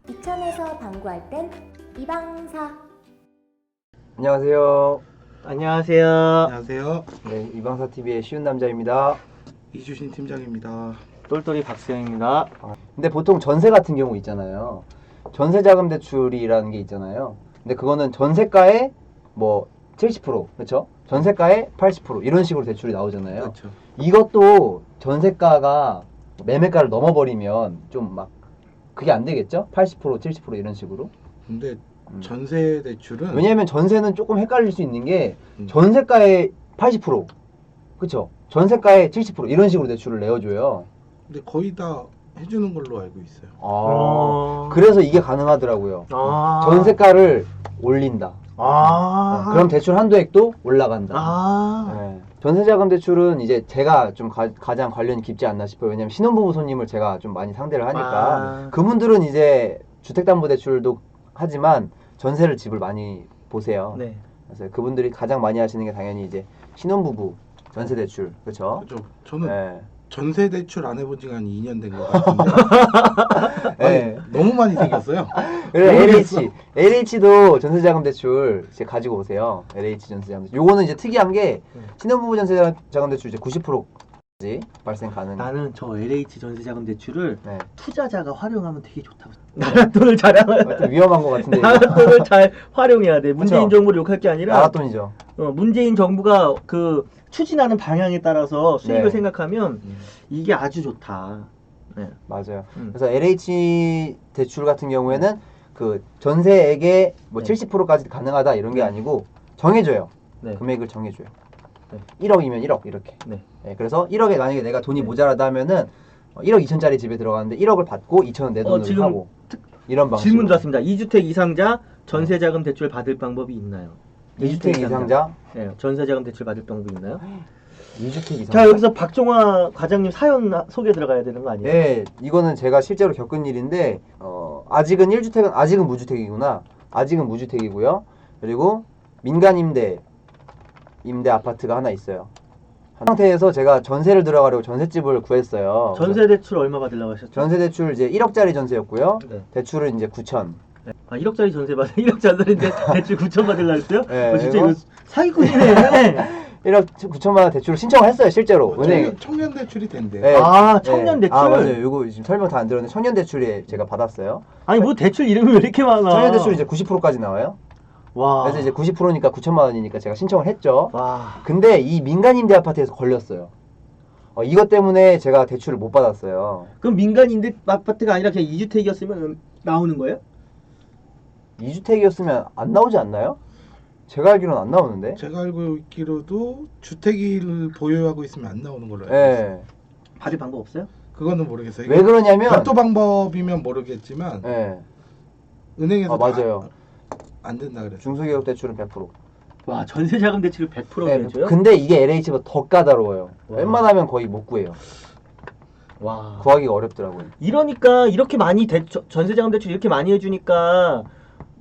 이천에서 방구할 땐 이방사. 안녕하세요. 안녕하세요. 안녕하세요. 네, 이방사 TV의 쉬운 남자입니다. 이주신 팀장입니다. 똘똘이 박수영입니다. 근데 보통 전세 같은 경우 있잖아요. 전세자금 대출이라는 게 있잖아요. 근데 그거는 전세가의 뭐 70%, 그렇죠? 전세가의 80% 이런 식으로 대출이 나오잖아요. 그렇죠. 이것도 전세가가 매매가를 넘어버리면 좀 막 그게 안 되겠죠? 80%, 70% 이런 식으로. 근데 전세 대출은 왜냐하면 전세는 조금 헷갈릴 수 있는 게 음. 전세가의 80%, 그렇죠? 전세가의 70% 이런 식으로 대출을 내어줘요. 근데 거의 다 해주는 걸로 알고 있어요. 그래서 이게 가능하더라고요. 전세가를 올린다. 그럼 대출 한도액도 올라간다. 네. 전세자금 대출은 이제 제가 좀 가장 관련이 깊지 않나 싶어요. 왜냐면 신혼부부 손님을 제가 좀 많이 상대를 하니까 그분들은 이제 주택담보대출도 하지만 전세를 집을 많이 보세요. 네. 그래서 그분들이 가장 많이 하시는 게 당연히 이제 신혼부부 전세대출, 그렇죠? 그렇죠. 저는 네. 전세 대출 안 해본 지가 한 2년 된 것 같은데 네. 너무 많이 생겼어요. 그래서 LH도 전세자금 대출 이제 가지고 오세요. LH 전세자금 대출. 요거는 이제 특이한 게 신혼부부 전세자금 대출 이제 90%까지 발생 가능. 나는 저 LH 전세자금 대출을 네. 투자자가 활용하면 되게 좋다고. 나라 돈을 잘 좀 위험한 것 같은데. 나라 돈을 잘 활용해야 돼. 문재인 그쵸? 정부를 욕할 게 아니라 나라 돈이죠. 문재인 정부가 그 추진하는 방향에 따라서 수익을 네. 생각하면 이게 아주 좋다. 네. 맞아요. 그래서 LH 대출 같은 경우에는 그 전세액의 뭐 네. 70%까지 가능하다 이런 게 아니고 정해줘요. 네. 금액을 정해줘요. 네. 1억이면 1억 이렇게. 네. 네, 그래서 1억에 만약에 내가 돈이 모자라다 하면은 1억 2천짜리 집에 들어가는데 1억을 받고 2천은 내 돈으로 지금 하고 이런 방식. 질문 들었습니다. 2주택 이상자 전세자금 대출 받을 방법이 있나요? 2주택 이상자? 네, 전세자금 대출 받을 방법이 있나요? 2주택 이상자. 자, 여기서 박종화 과장님 사연 소개 들어가야 되는 거 아니에요? 네, 이거는 제가 실제로 겪은 일인데 아직은 1주택은 아직은 무주택이구나. 아직은 무주택이고요. 그리고 민간 임대 아파트가 하나 있어요. 한 상태에서 제가 전세를 들어가려고 전셋집을 구했어요. 전세 대출 얼마 받으려고 하셨죠? 전세 대출 이제 1억짜리 전세였고요. 네. 대출은 이제 9천. 네. 아, 1억짜리 전세 받아 1억짜리인데 대출 9천 받으려고 했어요? 네, 진짜 이거- 이거 사기꾼이네. 1억 9천만 원 대출을 신청을 했어요, 실제로. 은행. 청년 대출이 된대. 네. 아, 청년 대출? 아, 맞아요. 이거 지금 설명 다 안 들었는데 청년 대출에 제가 받았어요. 아니 뭐 대출 이름이 왜 이렇게 많아? 청년 대출 이제 90%까지 나와요. 와. 그래서 이제 90%니까 9천만 원이니까 제가 신청을 했죠. 와. 근데 이 민간 임대 아파트에서 걸렸어요. 이것 때문에 제가 대출을 못 받았어요. 그럼 민간 임대 아파트가 아니라 그냥 2주택이었으면 나오는 거예요? 2주택이었으면 안 나오지 않나요? 제가 알기로는 안 나오는데. 제가 알고 있기로도 주택을 보유하고 있으면 안 나오는 걸로 알고 있어요. 예. 받을 방법 없어요? 그거는 모르겠어요. 왜 그러냐면 별도 방법이면 모르겠지만 예. 은행에서 맞아요. 안 된다 그랬어요. 중소기업 대출은 100%. 와, 전세자금 대출을 100% 예, 해줘요? 근데 이게 LH보다 더 까다로워요. 와. 웬만하면 거의 못 구해요. 와. 구하기가 어렵더라고요. 이러니까 이렇게 많이 전세자금 대출 이렇게 많이 해주니까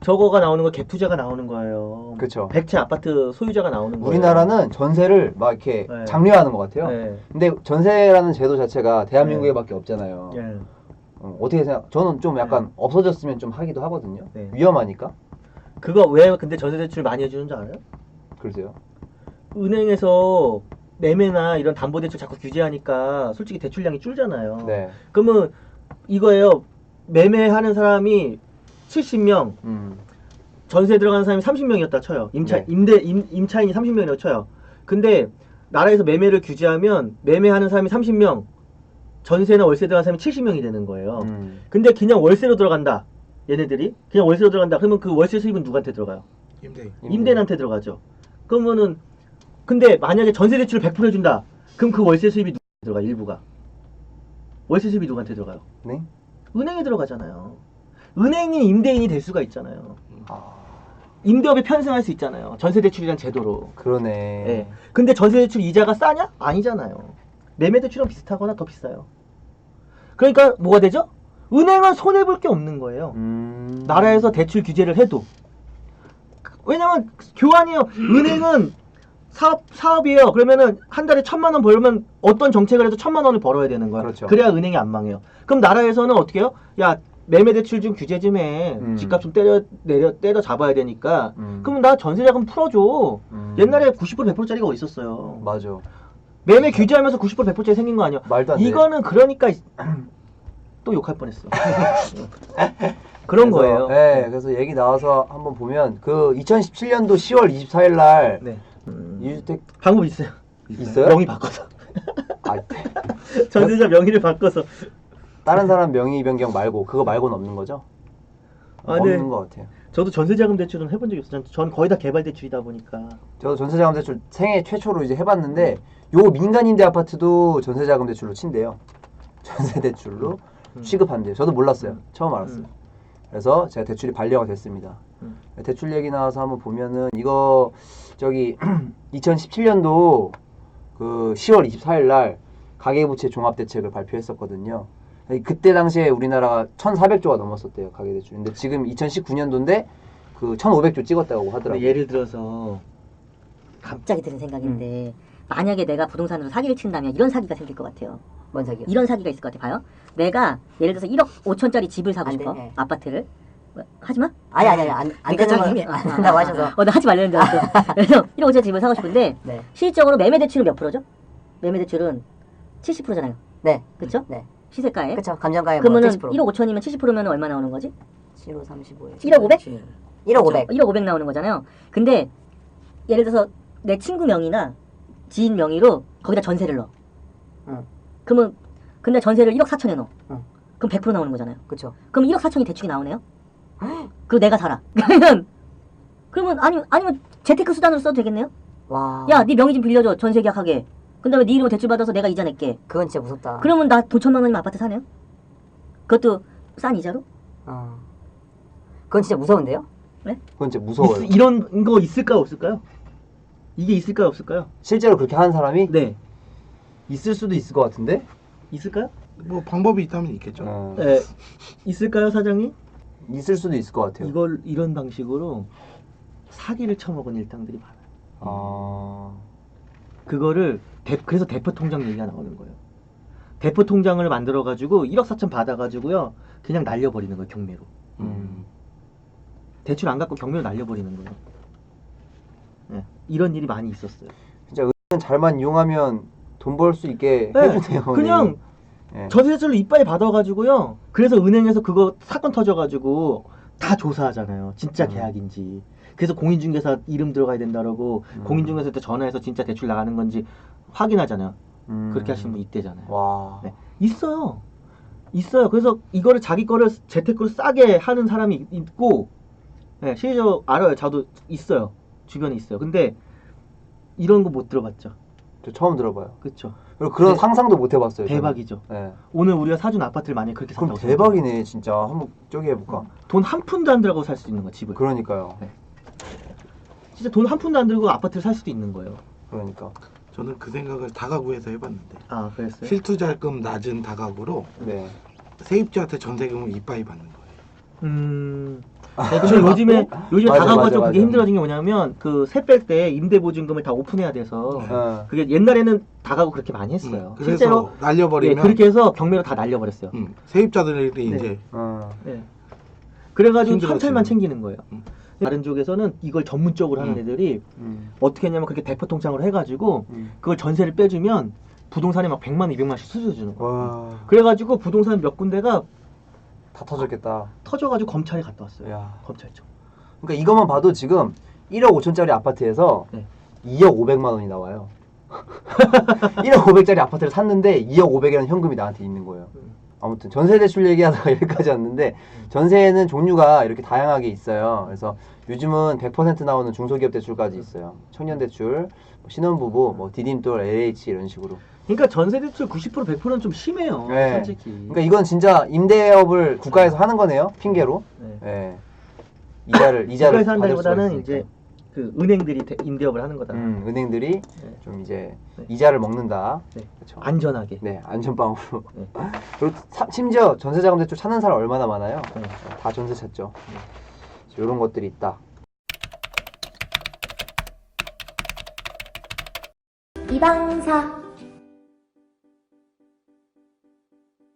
저거가 나오는 거 갭투자가 나오는 거예요. 그쵸. 백채 아파트 소유자가 나오는 거예요. 우리나라는 전세를 막 이렇게 네. 장려하는 것 같아요. 네. 근데 전세라는 제도 자체가 대한민국에밖에 없잖아요. 예. 어떻게 생각? 저는 좀 약간 없어졌으면 좀 하기도 하거든요. 네. 위험하니까. 그거 왜 근데 전세 대출 많이 해주는 줄 알아요? 그러세요? 은행에서 매매나 이런 담보 대출 자꾸 규제하니까 솔직히 대출량이 줄잖아요. 네. 그러면 이거예요. 매매하는 사람이 70명, 전세 들어가는 사람이 30명이었다 쳐요. 네. 임차인이 30명이라고 쳐요. 근데 나라에서 매매를 규제하면 매매하는 사람이 30명, 전세나 월세 들어가는 사람이 70명이 되는 거예요. 근데 그냥 월세로 들어간다. 얘네들이 그냥 월세로 들어간다. 그러면 그 월세 수입은 누구한테 들어가요? 임대인한테 들어가죠. 그러면은 근데 만약에 전세 대출을 100% 해준다. 그럼 그 월세 수입이 누구한테 들어가? 일부가. 월세 수입이 누구한테 들어가요? 네? 은행에 들어가잖아요. 은행이 임대인이 될 수가 있잖아요. 아, 임대업에 편승할 수 있잖아요. 전세 대출이란 제도로. 그러네. 예. 근데 전세 대출 이자가 싸냐? 아니잖아요. 매매 대출이랑 비슷하거나 더 비싸요. 그러니까 뭐가 되죠? 은행은 손해 볼 게 없는 거예요. 나라에서 대출 규제를 해도. 왜냐면 교환이요. 은행은 사업이에요. 그러면은 한 달에 1,000만 원 벌면 어떤 정책을 해도 1,000만 원을 벌어야 되는 거야. 그렇죠. 그래야 은행이 안 망해요. 그럼 나라에서는 어떻게 해요? 야, 매매 대출 좀 규제 좀 해. 집값 좀 때려 잡아야 되니까. 그럼 나 전세자금 풀어줘. 옛날에 90% 100%짜리가 어디 있었어요. 맞아. 매매 규제하면서 90% 100%짜리 생긴 거 아니야. 말도 안 돼. 이거는 그러니까 또 욕할 뻔했어. 그런 거예요. 네, 그래서 얘기 나와서 한번 보면 그 2017년도 10월 24일 날 네. 이주택 방법 있어요. 있어요? 명의 바꿔서. 아, 전세자 명의를 바꿔서. 다른 사람 명의 변경 말고 그거 말고는 없는 거죠? 아, 없는 네. 것 같아요. 저도 전세자금 대출은 해본 적이 없어요. 전 거의 다 개발 대출이다 보니까. 저도 전세자금 대출 생애 최초로 이제 해봤는데 요 민간임대 아파트도 전세자금 대출로 친대요. 전세 대출로 취급한대요. 저도 몰랐어요. 처음 알았어요. 그래서 제가 대출이 반려가 됐습니다. 대출 얘기 나와서 한번 보면은 이거 저기 2017년도 그 10월 24일 날 가계부채 종합대책을 발표했었거든요. 그때 당시에 우리나라가 1,400조가 넘었었대요, 가계대출. 근데 지금 2019년도인데 그 1,500조 찍었다고 하더라고요. 예를 들어서 갑자기 드는 생각인데 만약에 내가 부동산으로 사기를 친다면 이런 사기가 생길 것 같아요. 뭔 사기요? 이런 사기가 있을 것 같아요. 봐요. 내가 예를 들어서 1억 5천짜리 집을 사고 안 싶어. 돼. 아파트를. 하지 마. 아니 안 되는 건 안 된다고 하셔서. 나 하지 말라는 줄 알았어. 그래서 1억 5천 집을 사고 싶은데 네. 실질적으로 매매 대출은 몇 프로죠? 매매 대출은 70%잖아요. 네. 그렇죠? 네. 시세가에. 그렇죠. 감정가에 뭐 그러면은 70%. 1억 5천이면 70%면 얼마 나오는 거지? 7호 35에 1억 500? 1억 500. 1억 500 나오는 거잖아요. 근데 예를 들어서 내 친구 명의나 지인 명의로 거기다 전세를 넣어. 응. 그러면 근데 전세를 1억 4천에 넣어. 응. 그럼 100% 나오는 거잖아요. 그렇죠. 그럼 1억 4천이 대출이 나오네요. 그리고 내가 살아. 그러면 아니면 재테크 수단으로 써도 되겠네요. 와. 야, 네 명의 좀 빌려줘. 전세 계약하게. 그다음에 네 이름으로 대출 받아서 내가 이자 낼게. 그건 진짜 무섭다. 그러면 나 돈 1,000만 원이면 아파트 사네요. 그것도 싼 이자로? 어. 그건 진짜 무서운데요? 그건 진짜 무서워요. 이런 거 있을까요, 없을까요? 이게 있을까요, 없을까요? 실제로 그렇게 하는 사람이 네. 있을 수도 있을 것 같은데? 있을까요? 뭐 방법이 있다면 있겠죠. 네. 있을까요, 사장님? 있을 수도 있을 것 같아요. 이런 방식으로 사기를 쳐먹은 일당들이 많아요. 아... 그거를 그래서 대표 통장 얘기가 나오는 거예요. 대표 통장을 만들어 가지고 1억 4천 받아 가지고요. 그냥 날려버리는 거예요, 경매로. 대출 안 갚고 경매로 날려버리는 거예요. 네. 이런 일이 많이 있었어요. 진짜 은행은 잘만 이용하면 돈 벌 수 있게 네, 해주네요. 그냥 네. 전세대출로 이빨 받아가지고요. 그래서 은행에서 그거 사건 터져가지고 다 조사하잖아요. 진짜 계약인지. 그래서 공인중개사 이름 들어가야 된다라고 공인중개사한테 전화해서 진짜 대출 나가는 건지 확인하잖아요. 그렇게 하시는 분 있대잖아요. 와. 네. 있어요. 그래서 이거를 자기 거를 재테크로 싸게 하는 사람이 있고, 네, 실제로 알아요. 저도 있어요. 주변에 있어요. 근데 이런 거 못 들어봤죠. 저 처음 들어봐요. 그렇죠. 그리고 그런 네. 상상도 못 해봤어요. 대박이죠. 네. 오늘 우리가 사준 아파트를 만약에 그렇게 그럼 산다고 대박이네 진짜. 한번 저기 해볼까? 돈 한 푼도 안 들어가고 살 수 있는 거야, 집을. 그러니까요. 진짜 돈 한 푼도 안 들고 아파트를 살 수도 있는 거예요. 그러니까. 저는 그 생각을 다가구에서 해봤는데 아, 그랬어요? 실투자금 낮은 다가구로 네. 세입자한테 전세금을 이빠이 받는 거예요. 네, 근데 요즘에 맞아, 다가구가 맞아, 좀 그게 맞아. 힘들어진 게 뭐냐면 그 세 뺄 때 임대보증금을 다 오픈해야 돼서 어. 그게 옛날에는 다가구 그렇게 많이 했어요. 그래서 실제로 예, 날려버리면 그렇게 해서 경매로 다 날려버렸어요. 세입자들이 네. 이제 어. 네. 그래가지고 힘들어지는 현찰만 챙기는 거예요. 음. 다른 쪽에서는 이걸 전문적으로 하는 애들이 어떻게 했냐면 그렇게 대포 통장으로 해가지고 그걸 전세를 빼주면 부동산에 막 100만, 200만씩 수수료 주는 거예요. 와. 그래가지고 부동산 몇 군데가 다 터졌겠다. 터져가지고 검찰에 갔다 왔어요. 야. 검찰청. 그러니까 이것만 봐도 지금 1억 5천짜리 아파트에서 네. 2억 500만 원이 나와요. 1억 500짜리 아파트를 샀는데 2억 500이라는 현금이 나한테 있는 거예요. 아무튼 전세 대출 얘기하다가 여기까지 왔는데 전세는 종류가 이렇게 다양하게 있어요. 그래서 요즘은 100% 나오는 중소기업 대출까지 있어요. 청년 대출, 신혼부부, 뭐 디딤돌, LH 이런 식으로. 그러니까 전세 대출 90% 100%는 좀 심해요. 네. 솔직히. 그러니까 이건 진짜 임대업을 국가에서 하는 거네요. 핑계로. 네. 예. 이자를 국가에서 받을 수가 한다기보다는 있으니까. 이제 그 은행들이 임대업을 하는 거다. 은행들이 네. 좀 이제 네. 이자를 먹는다. 네. 그렇죠. 안전하게. 네, 안전빵으로. 네. 그리고 심지어 전세자금 대출 찾는 사람 얼마나 많아요? 네. 다 전세 찾죠. 이런 것들이 있다. 이방사